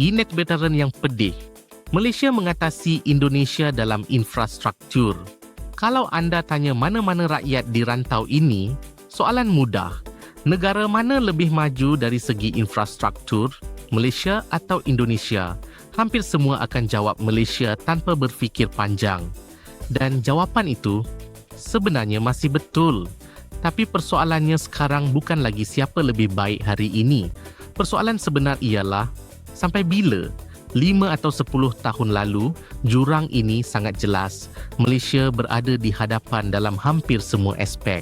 Inet veteran yang pedih. Malaysia mengatasi Indonesia dalam infrastruktur. Kalau anda tanya mana-mana rakyat di rantau ini, soalan mudah. Negara mana lebih maju dari segi infrastruktur, Malaysia atau Indonesia? Hampir semua akan jawab Malaysia tanpa berfikir panjang. Dan jawapan itu sebenarnya masih betul. Tapi persoalannya sekarang bukan lagi siapa lebih baik hari ini. Persoalan sebenar ialah, sampai bila? 5 atau 10 tahun lalu, jurang ini sangat jelas. Malaysia berada di hadapan dalam hampir semua aspek.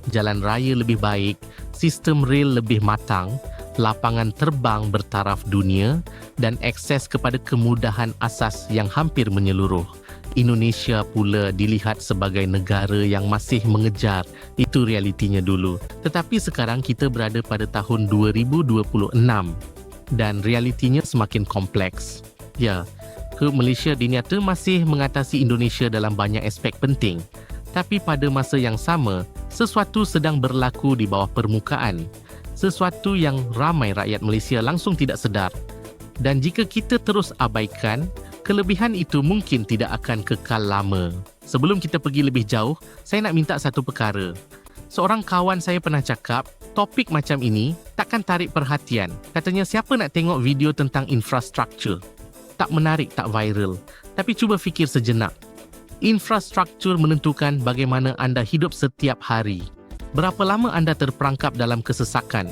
Jalan raya lebih baik, sistem rel lebih matang, lapangan terbang bertaraf dunia dan akses kepada kemudahan asas yang hampir menyeluruh. Indonesia pula dilihat sebagai negara yang masih mengejar. Itu realitinya dulu. Tetapi sekarang kita berada pada tahun 2026 dan realitinya semakin kompleks. Ya, Malaysia dinyata masih mengatasi Indonesia dalam banyak aspek penting. Tapi pada masa yang sama, sesuatu sedang berlaku di bawah permukaan. Sesuatu yang ramai rakyat Malaysia langsung tidak sedar. Dan jika kita terus abaikan, kelebihan itu mungkin tidak akan kekal lama. Sebelum kita pergi lebih jauh, saya nak minta satu perkara. Seorang kawan saya pernah cakap, topik macam ini takkan tarik perhatian. Katanya, siapa nak tengok video tentang infrastruktur? Tak menarik, tak viral. Tapi cuba fikir sejenak. Infrastruktur menentukan bagaimana anda hidup setiap hari. Berapa lama anda terperangkap dalam kesesakan?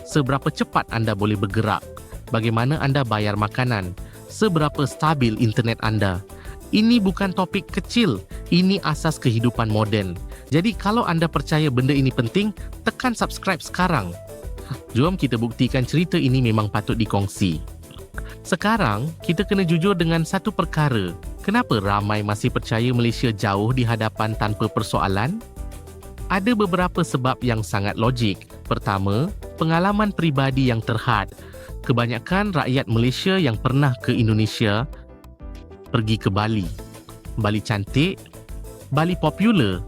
Seberapa cepat anda boleh bergerak? Bagaimana anda bayar makanan? Seberapa stabil internet anda? Ini bukan topik kecil. Ini asas kehidupan moden. Jadi kalau anda percaya benda ini penting, tekan subscribe sekarang. Jom kita buktikan cerita ini memang patut dikongsi. Sekarang, kita kena jujur dengan satu perkara. Kenapa ramai masih percaya Malaysia jauh di hadapan tanpa persoalan? Ada beberapa sebab yang sangat logik. Pertama, pengalaman peribadi yang terhad. Kebanyakan rakyat Malaysia yang pernah ke Indonesia pergi ke Bali. Bali cantik, Bali popular.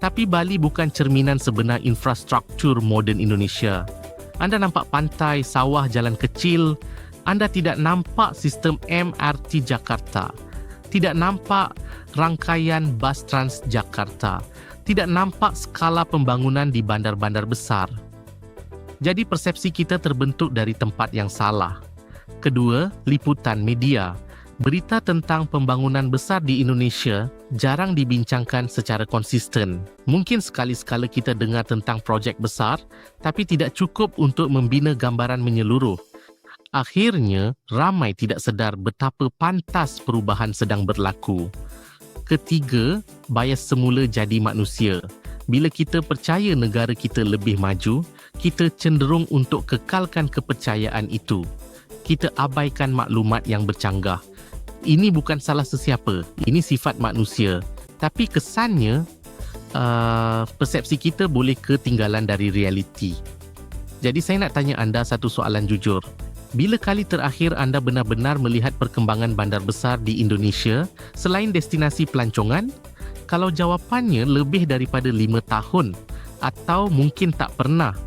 Tapi Bali bukan cerminan sebenar infrastruktur moden Indonesia. Anda nampak pantai, sawah, jalan kecil. Anda tidak nampak sistem MRT Jakarta. Tidak nampak rangkaian bas Transjakarta. Tidak nampak skala pembangunan di bandar-bandar besar. Jadi persepsi kita terbentuk dari tempat yang salah. Kedua, liputan media. Berita tentang pembangunan besar di Indonesia jarang dibincangkan secara konsisten. Mungkin sekali-sekala kita dengar tentang projek besar, tapi tidak cukup untuk membina gambaran menyeluruh. Akhirnya, ramai tidak sedar betapa pantas perubahan sedang berlaku. Ketiga, bias semula jadi manusia. Bila kita percaya negara kita lebih maju, kita cenderung untuk kekalkan kepercayaan itu. Kita abaikan maklumat yang bercanggah. Ini bukan salah sesiapa, ini sifat manusia. Tapi kesannya, persepsi kita boleh ketinggalan dari realiti. Jadi saya nak tanya anda satu soalan jujur. Bila kali terakhir anda benar-benar melihat perkembangan bandar besar di Indonesia selain destinasi pelancongan? Kalau jawapannya lebih daripada 5 tahun atau mungkin tak pernah,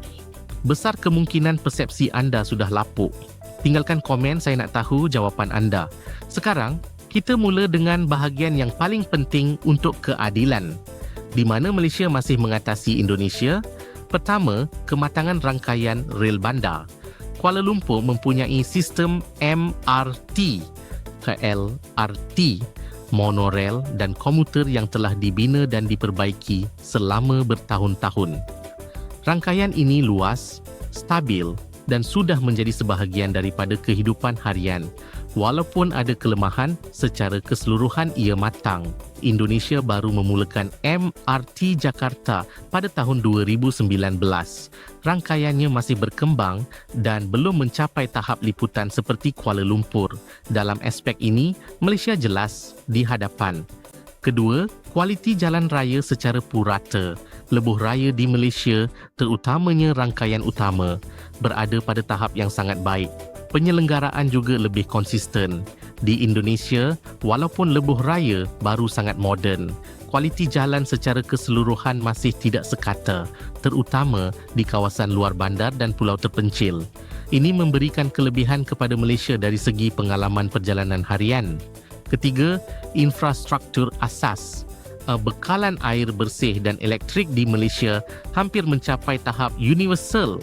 besar kemungkinan persepsi anda sudah lapuk. Tinggalkan komen, saya nak tahu jawapan anda. Sekarang, kita mula dengan bahagian yang paling penting untuk keadilan. Di mana Malaysia masih mengatasi Indonesia? Pertama, kematangan rangkaian rel bandar. Kuala Lumpur mempunyai sistem MRT, LRT, monorail dan komuter yang telah dibina dan diperbaiki selama bertahun-tahun. Rangkaian ini luas, stabil dan sudah menjadi sebahagian daripada kehidupan harian. Walaupun ada kelemahan, secara keseluruhan ia matang. Indonesia baru memulakan MRT Jakarta pada tahun 2019. Rangkaiannya masih berkembang dan belum mencapai tahap liputan seperti Kuala Lumpur. Dalam aspek ini, Malaysia jelas di hadapan. Kedua, kualiti jalan raya secara purata. Lebuh raya di Malaysia, terutamanya rangkaian utama, berada pada tahap yang sangat baik. Penyelenggaraan juga lebih konsisten. Di Indonesia, walaupun lebuh raya baru sangat moden, kualiti jalan secara keseluruhan masih tidak sekata, terutama di kawasan luar bandar dan pulau terpencil. Ini memberikan kelebihan kepada Malaysia dari segi pengalaman perjalanan harian. Ketiga, infrastruktur asas. Bekalan air bersih dan elektrik di Malaysia hampir mencapai tahap universal.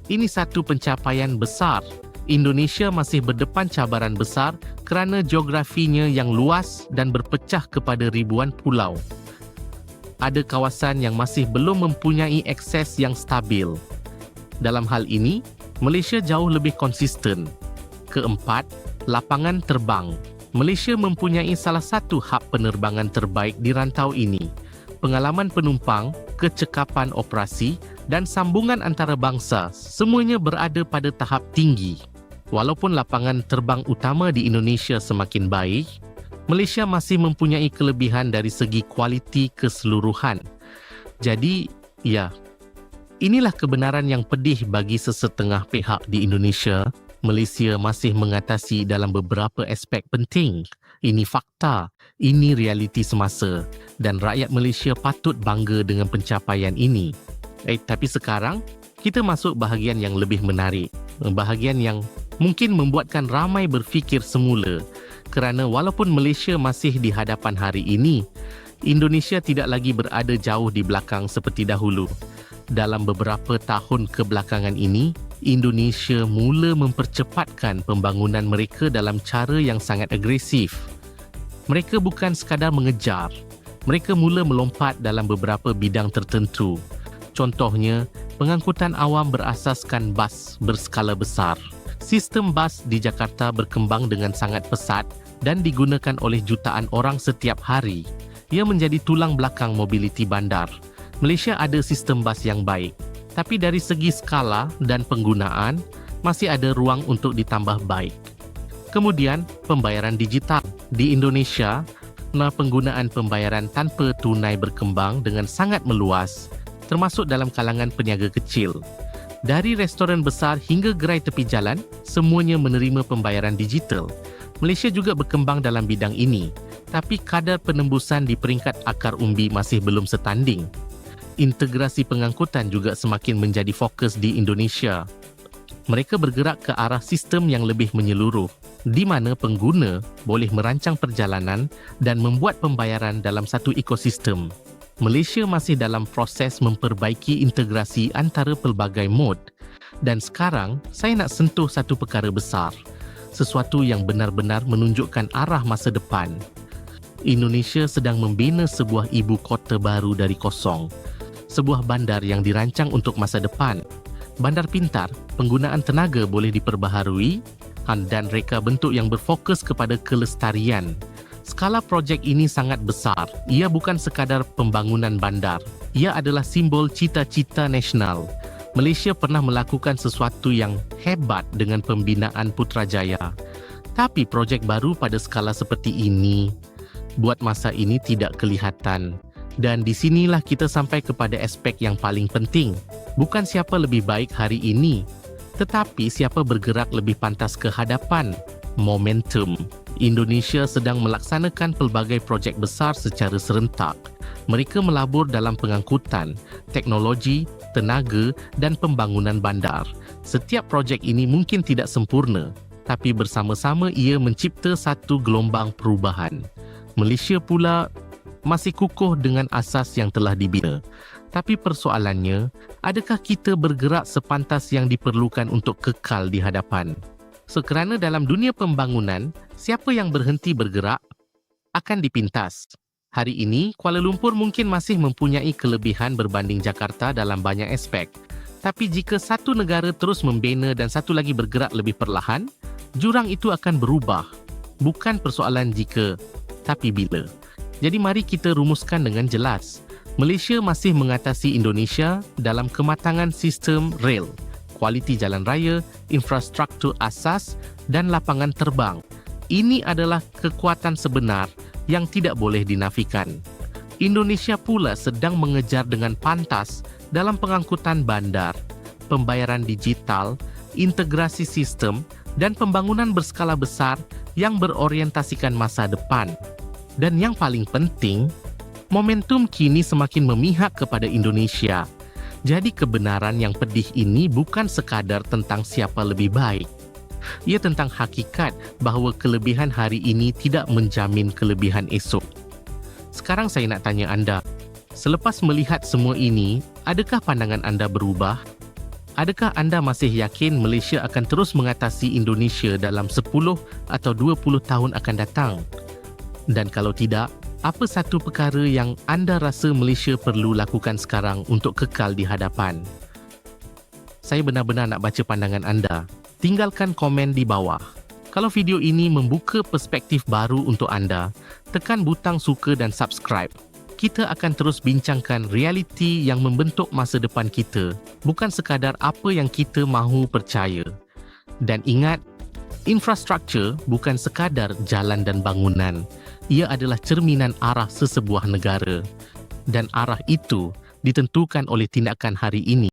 Ini satu pencapaian besar. Indonesia masih berdepan cabaran besar kerana geografinya yang luas dan berpecah kepada ribuan pulau. Ada kawasan yang masih belum mempunyai akses yang stabil. Dalam hal ini, Malaysia jauh lebih konsisten. Keempat, lapangan terbang. Malaysia mempunyai salah satu hub penerbangan terbaik di rantau ini. Pengalaman penumpang, kecekapan operasi dan sambungan antarabangsa semuanya berada pada tahap tinggi. Walaupun lapangan terbang utama di Indonesia semakin baik, Malaysia masih mempunyai kelebihan dari segi kualiti keseluruhan. Jadi, ya, inilah kebenaran yang pedih bagi sesetengah pihak di Indonesia. Malaysia masih mengatasi dalam beberapa aspek penting. Ini fakta, ini realiti semasa dan rakyat Malaysia patut bangga dengan pencapaian ini. Tapi sekarang, kita masuk bahagian yang lebih menarik. Bahagian yang mungkin membuatkan ramai berfikir semula. Kerana walaupun Malaysia masih di hadapan hari ini, Indonesia tidak lagi berada jauh di belakang seperti dahulu. Dalam beberapa tahun kebelakangan ini, Indonesia mula mempercepatkan pembangunan mereka dalam cara yang sangat agresif. Mereka bukan sekadar mengejar, mereka mula melompat dalam beberapa bidang tertentu. Contohnya, pengangkutan awam berasaskan bas berskala besar. Sistem bas di Jakarta berkembang dengan sangat pesat dan digunakan oleh jutaan orang setiap hari. Ia menjadi tulang belakang mobiliti bandar. Malaysia ada sistem bas yang baik, tapi dari segi skala dan penggunaan, masih ada ruang untuk ditambah baik. Kemudian, pembayaran digital. Di Indonesia, penggunaan pembayaran tanpa tunai berkembang dengan sangat meluas, termasuk dalam kalangan peniaga kecil. Dari restoran besar hingga gerai tepi jalan, semuanya menerima pembayaran digital. Malaysia juga berkembang dalam bidang ini, tapi kadar penembusan di peringkat akar umbi masih belum setanding. Integrasi pengangkutan juga semakin menjadi fokus di Indonesia. Mereka bergerak ke arah sistem yang lebih menyeluruh, di mana pengguna boleh merancang perjalanan dan membuat pembayaran dalam satu ekosistem. Malaysia masih dalam proses memperbaiki integrasi antara pelbagai mod. Dan sekarang, saya nak sentuh satu perkara besar. Sesuatu yang benar-benar menunjukkan arah masa depan. Indonesia sedang membina sebuah ibu kota baru dari kosong. Sebuah bandar yang dirancang untuk masa depan. Bandar pintar, penggunaan tenaga boleh diperbaharui dan reka bentuk yang berfokus kepada kelestarian. Skala projek ini sangat besar. Ia bukan sekadar pembangunan bandar. Ia adalah simbol cita-cita nasional. Malaysia pernah melakukan sesuatu yang hebat dengan pembinaan Putrajaya. Tapi projek baru pada skala seperti ini, buat masa ini tidak kelihatan. Dan di sinilah kita sampai kepada aspek yang paling penting. Bukan siapa lebih baik hari ini, tetapi siapa bergerak lebih pantas ke hadapan. Momentum. Indonesia sedang melaksanakan pelbagai projek besar secara serentak. Mereka melabur dalam pengangkutan, teknologi, tenaga dan pembangunan bandar. Setiap projek ini mungkin tidak sempurna, tapi bersama-sama ia mencipta satu gelombang perubahan. Malaysia pula masih kukuh dengan asas yang telah dibina. Tapi persoalannya, adakah kita bergerak sepantas yang diperlukan untuk kekal di hadapan? Kerana dalam dunia pembangunan, siapa yang berhenti bergerak akan dipintas. Hari ini, Kuala Lumpur mungkin masih mempunyai kelebihan berbanding Jakarta dalam banyak aspek. Tapi jika satu negara terus membina dan satu lagi bergerak lebih perlahan, jurang itu akan berubah. Bukan persoalan jika, tapi bila. Jadi mari kita rumuskan dengan jelas. Malaysia masih mengatasi Indonesia dalam kematangan sistem rel, kualiti jalan raya, infrastruktur asas dan lapangan terbang. Ini adalah kekuatan sebenar yang tidak boleh dinafikan. Indonesia pula sedang mengejar dengan pantas dalam pengangkutan bandar, pembayaran digital, integrasi sistem dan pembangunan berskala besar yang berorientasikan masa depan. Dan yang paling penting, momentum kini semakin memihak kepada Indonesia. Jadi kebenaran yang pedih ini bukan sekadar tentang siapa lebih baik. Ia tentang hakikat bahawa kelebihan hari ini tidak menjamin kelebihan esok. Sekarang saya nak tanya anda, selepas melihat semua ini, adakah pandangan anda berubah? Adakah anda masih yakin Malaysia akan terus mengatasi Indonesia dalam 10 atau 20 tahun akan datang? Dan kalau tidak, apa satu perkara yang anda rasa Malaysia perlu lakukan sekarang untuk kekal di hadapan? Saya benar-benar nak baca pandangan anda. Tinggalkan komen di bawah. Kalau video ini membuka perspektif baru untuk anda, tekan butang suka dan subscribe. Kita akan terus bincangkan realiti yang membentuk masa depan kita, bukan sekadar apa yang kita mahu percaya. Dan ingat, infrastruktur bukan sekadar jalan dan bangunan. Ia adalah cerminan arah sesebuah negara. Dan arah itu ditentukan oleh tindakan hari ini.